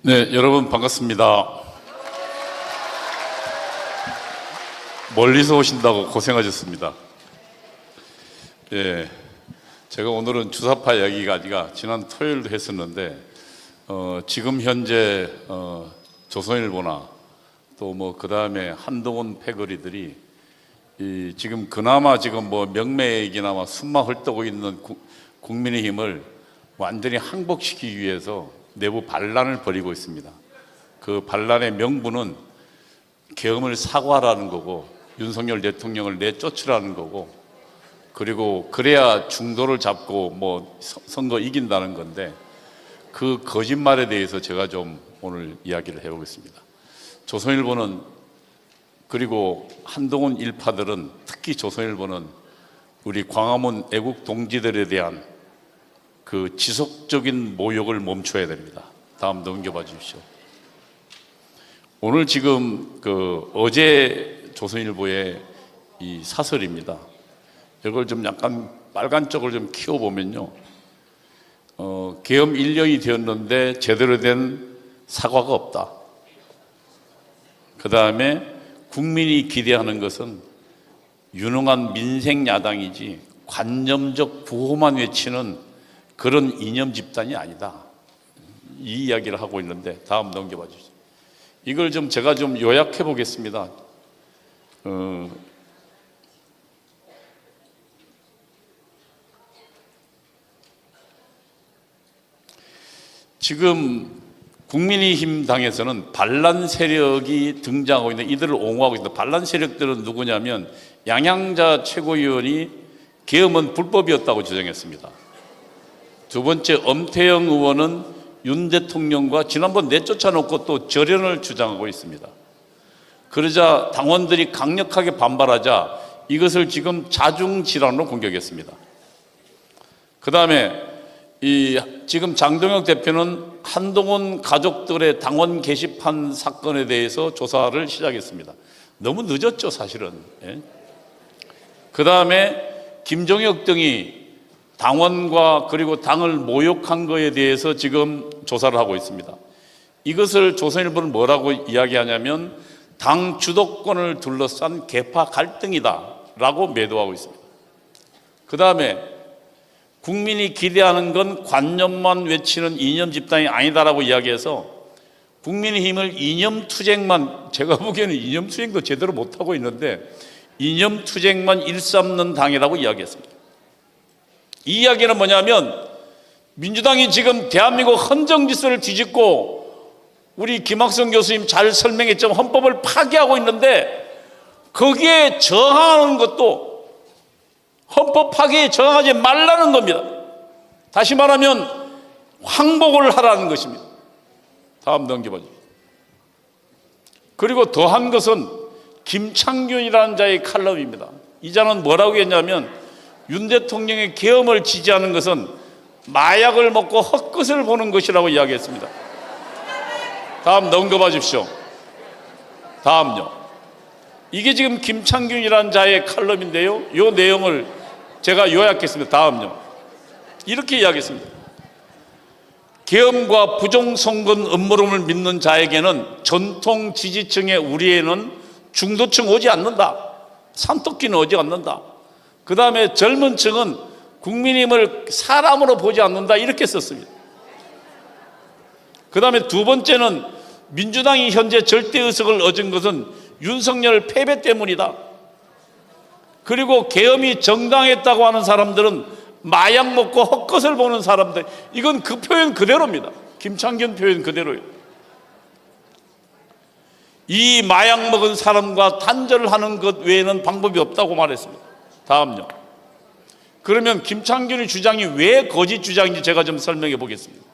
네, 여러분 반갑습니다. 멀리서 오신다고 고생하셨습니다. 예, 제가 오늘은 주사파 이야기가 아니라 지난 토요일도 했었는데 지금 현재 조선일보나 또 뭐 그 다음에 한동훈 패거리들이 지금 그나마 지금 뭐 명맥이나마 숨만 헐떡고 있는 국민의힘을 완전히 항복시키기 위해서 내부 반란을 벌이고 있습니다. 그 반란의 명분은 계엄을 사과하라는 거고 윤석열 대통령을 내쫓으라는 거고, 그리고 그래야 중도를 잡고 뭐 선거 이긴다는 건데, 그 거짓말에 대해서 제가 좀 오늘 이야기를 해보겠습니다. 조선일보는, 그리고 한동훈 일파들은, 특히 조선일보는 우리 광화문 애국 동지들에 대한 그 지속적인 모욕을 멈춰야 됩니다. 다음 넘겨봐 주십시오. 오늘 지금 어제 조선일보의 이 사설입니다. 이걸 좀 약간 빨간 쪽을 좀 키워보면요, 계엄 1년이 되었는데 제대로 된 사과가 없다. 그 다음에 국민이 기대하는 것은 유능한 민생 야당이지 관념적 구호만 외치는 그런 이념 집단이 아니다, 이 이야기를 하고 있는데, 다음 넘겨봐 주시죠. 이걸 좀 제가 좀 요약해 보겠습니다. 지금 국민의힘 당에서는 반란 세력이 등장하고 있는데 이들을 옹호하고 있습니다. 반란 세력들은 누구냐면, 양양자 최고위원이 계엄은 불법이었다고 주장했습니다. 두 번째, 엄태영 의원은 윤 대통령과 지난번 내쫓아놓고 또 절연을 주장하고 있습니다. 그러자 당원들이 강력하게 반발하자 이것을 지금 자중질환으로 공격했습니다. 그 다음에 지금 장동혁 대표는 한동훈 가족들의 당원 게시판 사건에 대해서 조사를 시작했습니다. 너무 늦었죠, 사실은. 예? 그 다음에 김종혁 등이 당원과 그리고 당을 모욕한 것에 대해서 지금 조사를 하고 있습니다. 이것을 조선일보는 뭐라고 이야기하냐면 당 주도권을 둘러싼 계파 갈등이다 라고 매도하고 있습니다. 그 다음에 국민이 기대하는 건 관념만 외치는 이념 집단이 아니다라고 이야기해서 국민의힘을 이념투쟁만, 제가 보기에는 이념투쟁도 제대로 못하고 있는데 이념투쟁만 일삼는 당이라고 이야기했습니다. 이 이야기는 뭐냐면, 민주당이 지금 대한민국 헌정질서를 뒤집고, 우리 김학성 교수님 잘 설명했지만 헌법을 파기하고 있는데 거기에 저항하는 것도 헌법 파기에 저항하지 말라는 겁니다. 다시 말하면 항복을 하라는 것입니다. 다음 넘겨보죠. 그리고 더한 것은 김창균이라는 자의 칼럼입니다. 이 자는 뭐라고 했냐면, 윤 대통령의 계엄을 지지하는 것은 마약을 먹고 헛것을 보는 것이라고 이야기했습니다. 다음 넘겨봐 주십시오. 다음요. 이게 지금 김창균이라는 자의 칼럼인데요, 이 내용을 제가 요약했습니다. 다음요. 이렇게 이야기했습니다. 계엄과 부정선거 음모론을 믿는 자에게는 전통 지지층의 우리에는 중도층 오지 않는다. 산토끼는 오지 않는다. 그 다음에 젊은 층은 국민의힘을 사람으로 보지 않는다, 이렇게 썼습니다. 그 다음에 두 번째는 민주당이 현재 절대의석을 얻은 것은 윤석열 패배 때문이다. 그리고 계엄이 정당했다고 하는 사람들은 마약 먹고 헛것을 보는 사람들, 이건 그 표현 그대로입니다. 김창균 표현 그대로예요. 이 마약 먹은 사람과 단절을 하는 것 외에는 방법이 없다고 말했습니다. 다음요. 그러면 김창균의 주장이 왜 거짓 주장인지 제가 좀 설명해 보겠습니다.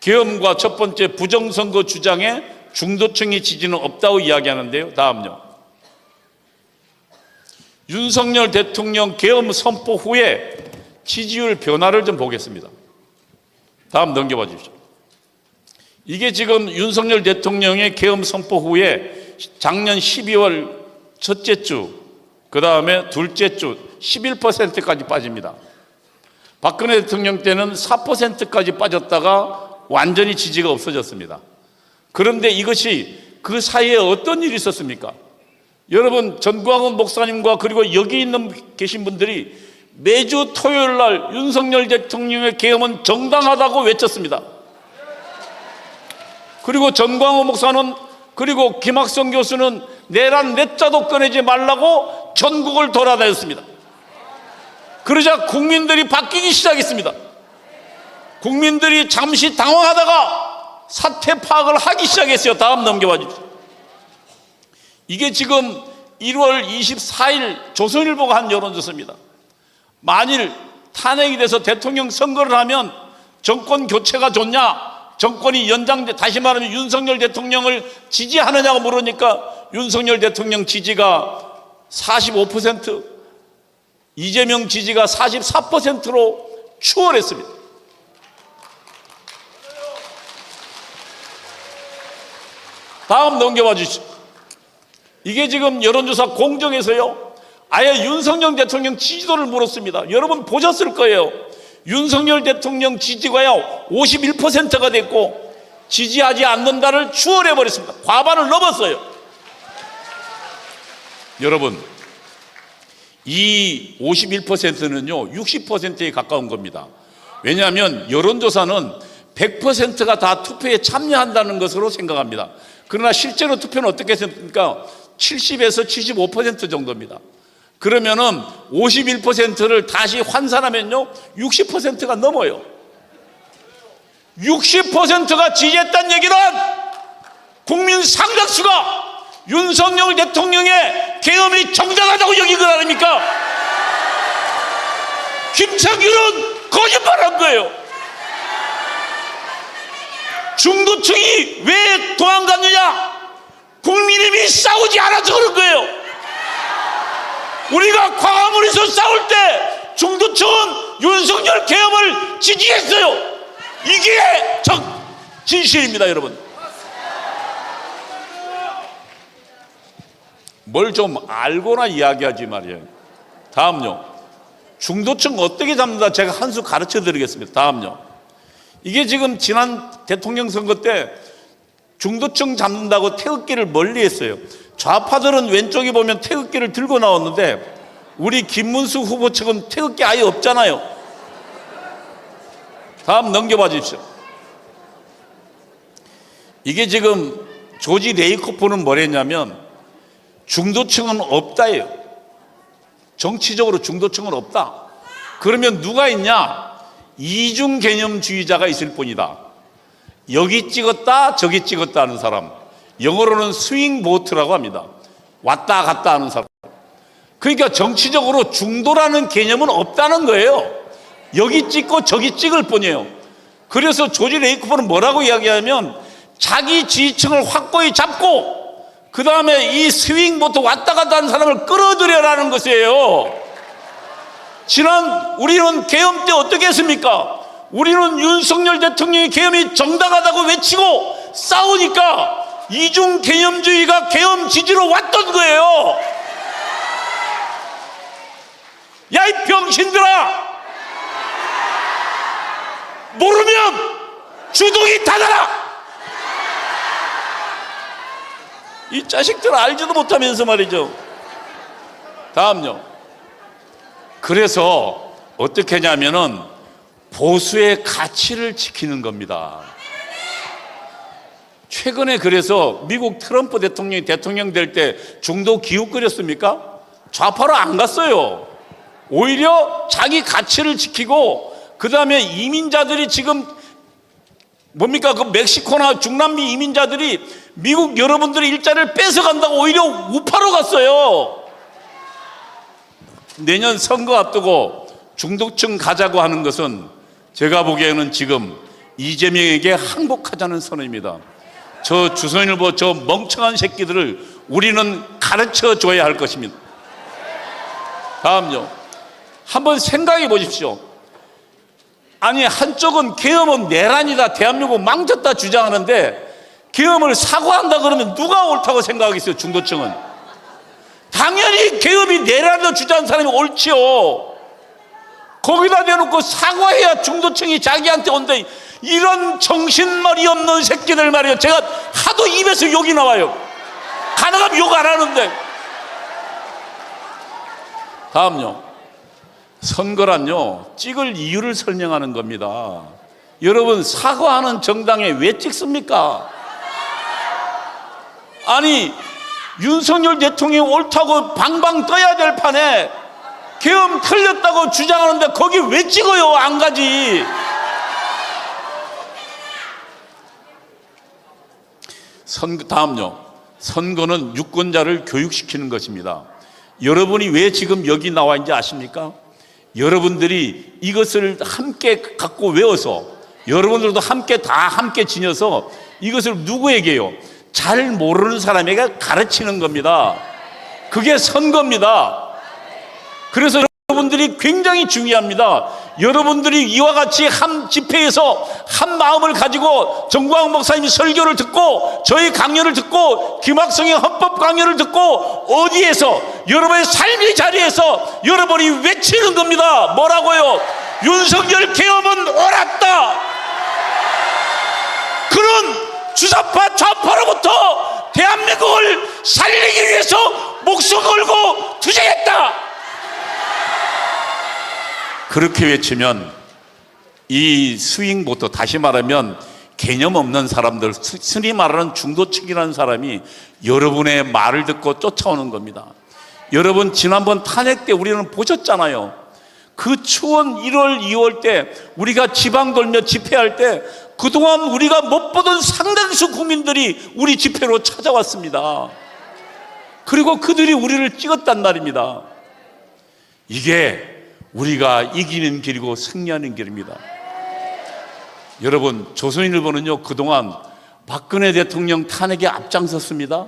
계엄과 첫 번째 부정선거 주장에 중도층의 지지는 없다고 이야기하는데요. 다음요. 윤석열 대통령 계엄 선포 후에 지지율 변화를 좀 보겠습니다. 다음 넘겨봐 주십시오. 이게 지금 윤석열 대통령의 계엄 선포 후에 작년 12월 첫째 주, 그 다음에 둘째 주 11%까지 빠집니다. 박근혜 대통령 때는 4%까지 빠졌다가 완전히 지지가 없어졌습니다. 그런데 이것이 그 사이에 어떤 일이 있었습니까? 여러분, 전광훈 목사님과 그리고 여기 계신 분들이 매주 토요일 날 윤석열 대통령의 계엄은 정당하다고 외쳤습니다. 그리고 전광훈 목사는 그리고 김학성 교수는 내란 넷자도 꺼내지 말라고 전국을 돌아다녔습니다. 그러자 국민들이 바뀌기 시작했습니다. 국민들이 잠시 당황하다가 사태 파악을 하기 시작했어요. 다음 넘겨봐 주십시오. 이게 지금 1월 24일 조선일보가 한 여론조사입니다. 만일 탄핵이 돼서 대통령 선거를 하면 정권 교체가 좋냐, 정권이 연장돼, 다시 말하면 윤석열 대통령을 지지하느냐고 물으니까 윤석열 대통령 지지가 45%, 이재명 지지가 44%로 추월했습니다. 다음 넘겨봐 주시죠. 이게 지금 여론조사 공정에서요, 아예 윤석열 대통령 지지도를 물었습니다. 여러분 보셨을 거예요. 윤석열 대통령 지지가요 51%가 됐고 지지하지 않는다를 추월해 버렸습니다. 과반을 넘었어요. 여러분, 이 51%는요 60%에 가까운 겁니다. 왜냐하면 여론조사는 100%가 다 투표에 참여한다는 것으로 생각합니다. 그러나 실제로 투표는 어떻게 했습니까? 70에서 75% 정도입니다. 그러면은 51%를 다시 환산하면요 60%가 넘어요. 60%가 지지했다는 얘기는 국민 상당수가 윤석열 대통령의 계엄이 정당하다고 여긴 거 아닙니까? 김창규는 거짓말한 거예요. 중도층이 왜 도망갔느냐? 국민의힘이 싸우지 않아서 그런 거예요. 우리가 광화문에서 싸울 때 중도층은 윤석열 계엄을 지지했어요. 이게 진실입니다, 여러분. 뭘 좀 알고나 이야기하지 말이에요. 다음요. 중도층 어떻게 잡는다 제가 한 수 가르쳐 드리겠습니다. 다음요. 이게 지금 지난 대통령 선거 때 중도층 잡는다고 태극기를 멀리 했어요. 좌파들은 왼쪽에 보면 태극기를 들고 나왔는데 우리 김문수 후보 측은 태극기 아예 없잖아요. 다음 넘겨봐 주십시오. 이게 지금 조지 레이코프는 뭐랬냐면 중도층은 없다예요. 정치적으로 중도층은 없다. 그러면 누가 있냐? 이중 개념주의자가 있을 뿐이다. 여기 찍었다 저기 찍었다 하는 사람, 영어로는 스윙 보트라고 합니다. 왔다 갔다 하는 사람. 그러니까 정치적으로 중도라는 개념은 없다는 거예요. 여기 찍고 저기 찍을 뿐이에요. 그래서 조지 레이코프는 뭐라고 이야기하면 자기 지지층을 확고히 잡고 그 다음에 이 스윙 보트 왔다 갔다 하는 사람을 끌어들여라는 것이에요. 우리는 계엄 때 어떻게 했습니까? 우리는 윤석열 대통령이 계엄이 정당하다고 외치고 싸우니까 이중 개념주의가 계엄 지지로 왔던 거예요. 야, 이 병신들아! 모르면 주둥이 닫아라! 이 자식들 알지도 못하면서 말이죠. 다음요. 그래서 어떻게 하냐면은 보수의 가치를 지키는 겁니다. 최근에 그래서 미국 트럼프 대통령이 대통령 될 때 중도 기웃거렸습니까? 좌파로 안 갔어요. 오히려 자기 가치를 지키고 그 다음에 이민자들이 지금 뭡니까? 그 멕시코나 중남미 이민자들이 미국 여러분들의 일자리를 뺏어간다고 오히려 우파로 갔어요. 내년 선거 앞두고 중도층 가자고 하는 것은 제가 보기에는 지금 이재명에게 항복하자는 선언입니다. 저 조선일보 저 멍청한 새끼들을 우리는 가르쳐 줘야 할 것입니다. 다음요. 한번 생각해 보십시오. 아니, 한쪽은 계엄은 내란이다, 대한민국 망쳤다 주장하는데 계엄을 사과한다 그러면 누가 옳다고 생각하겠어요? 중도층은 당연히 계엄이 내란이다 주장하는 사람이 옳지요. 거기다 대놓고 사과해야 중도층이 자기한테 온대. 이런 정신머리 없는 새끼들 말이에요. 제가 하도 입에서 욕이 나와요. 가능하면 욕 안 하는데. 다음요. 선거란요, 찍을 이유를 설명하는 겁니다. 여러분, 사과하는 정당에 왜 찍습니까? 아니, 윤석열 대통령이 옳다고 방방 떠야 될 판에 계엄 틀렸다고 주장하는데 거기 왜 찍어요? 안 가지. 다음요. 선거는 유권자를 교육시키는 것입니다. 여러분이 왜 지금 여기 나와 있는지 아십니까? 여러분들이 이것을 함께 갖고 외워서, 여러분들도 함께 지녀서 이것을 누구에게요? 잘 모르는 사람에게 가르치는 겁니다. 그게 선거입니다. 그래서 여러분들이 굉장히 중요합니다. 여러분들이 이와 같이 한 집회에서 한 마음을 가지고 정광훈 목사님이 설교를 듣고 저희 강연을 듣고 김학성의 헌법 강연을 듣고 어디에서 여러분의 삶의 자리에서 여러분이 외치는 겁니다. 뭐라고요? 윤석열 계엄은 옳았다. 그런 주사파 좌파로부터 대한민국을 살리기 위해서 목숨 걸고 투쟁했다. 그렇게 외치면 이 스윙보터, 다시 말하면 개념 없는 사람들, 흔히 말하는 중도층이라는 사람이 여러분의 말을 듣고 쫓아오는 겁니다. 여러분, 지난번 탄핵 때 우리는 보셨잖아요. 그 추운 1월, 2월 때 우리가 지방 돌며 집회할 때 그동안 우리가 못 보던 상당수 국민들이 우리 집회로 찾아왔습니다. 그리고 그들이 우리를 찍었단 말입니다. 이게 우리가 이기는 길이고 승리하는 길입니다. 여러분, 조선일보는요, 그동안 박근혜 대통령 탄핵에 앞장섰습니다.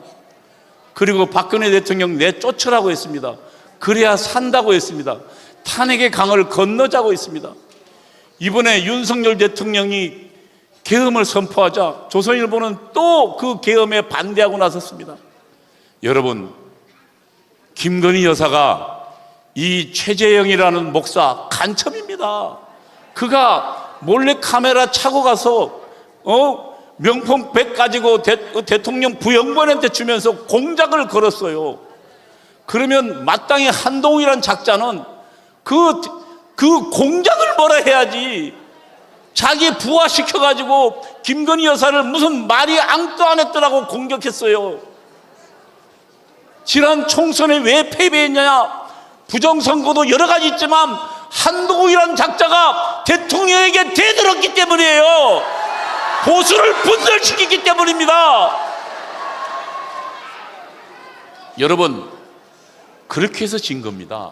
그리고 박근혜 대통령 내쫓으라고 했습니다. 그래야 산다고 했습니다. 탄핵의 강을 건너자고 했습니다. 이번에 윤석열 대통령이 계엄을 선포하자 조선일보는 또 그 계엄에 반대하고 나섰습니다. 여러분, 김건희 여사가 이 최재형이라는 목사 간첩입니다. 그가 몰래 카메라 차고 가서 명품 백 가지고 대통령 부영관한테 주면서 공작을 걸었어요. 그러면 마땅히 한동훈이라는 작자는 그 공작을 뭐라 해야지. 자기 부하시켜가지고 김건희 여사를 무슨 마리 앙뚜아네트라고 공격했어요. 지난 총선에 왜 패배했냐? 부정선거도 여러 가지 있지만 한동훈이라는 작자가 대통령에게 대들었기 때문이에요. 보수를 분열시키기 때문입니다. 여러분, 그렇게 해서 진 겁니다.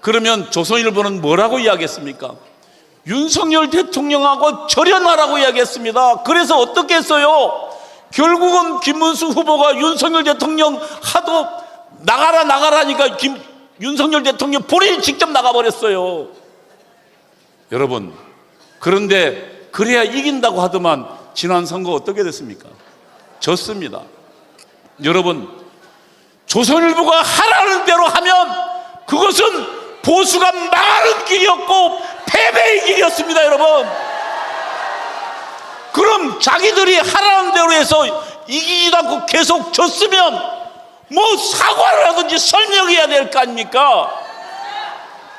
그러면 조선일보는 뭐라고 이야기했습니까? 윤석열 대통령하고 절연하라고 이야기했습니다. 그래서 어떻게 했어요? 결국은 김문수 후보가 윤석열 대통령 하도 나가라니까 윤석열 대통령 본인이 직접 나가버렸어요. 여러분, 그런데 그래야 이긴다고 하더만 지난 선거 어떻게 됐습니까? 졌습니다. 여러분, 조선일보가 하라는 대로 하면 그것은 보수가 망하는 길이었고 패배의 길이었습니다. 여러분, 그럼 자기들이 하라는 대로 해서 이기지도 않고 계속 졌으면 뭐 사과를 하든지 설명해야 될 거 아닙니까?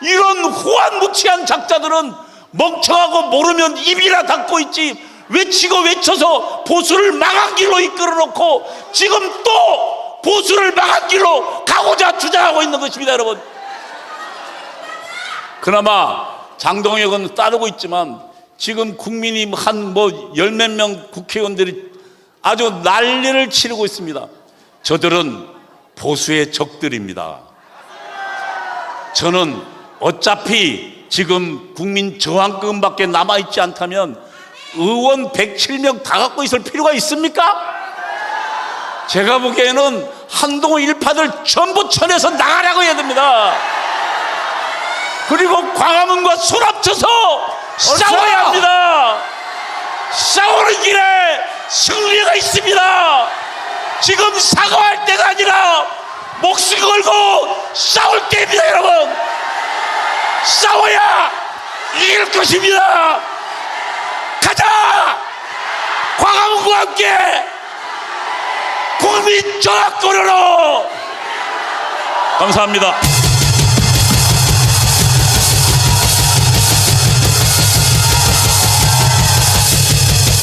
이런 호환무치한 작자들은 멍청하고 모르면 입이나 닫고 있지, 외쳐서 보수를 망한 길로 이끌어 놓고 지금 또 보수를 망한 길로 가고자 주장하고 있는 것입니다. 여러분, 그나마 장동혁은 따르고 있지만 지금 국민이 한 열 몇 명 국회의원들이 아주 난리를 치르고 있습니다. 저들은 보수의 적들입니다. 저는 어차피 지금 국민 저항권밖에 남아있지 않다면 의원 107명 다 갖고 있을 필요가 있습니까? 제가 보기에는 한동훈 일파들 전부 쳐내서 나가라고 해야 됩니다. 그리고 광화문과 손 합쳐서 싸워야 합니다. 싸우는 길에 승리가 있습니다. 지금 사과할 때가 아니라 목숨 걸고 싸울 때입니다. 여러분, 싸워야 이길 것입니다. 가자! 광화문과 함께 국민 전화권으로. 감사합니다.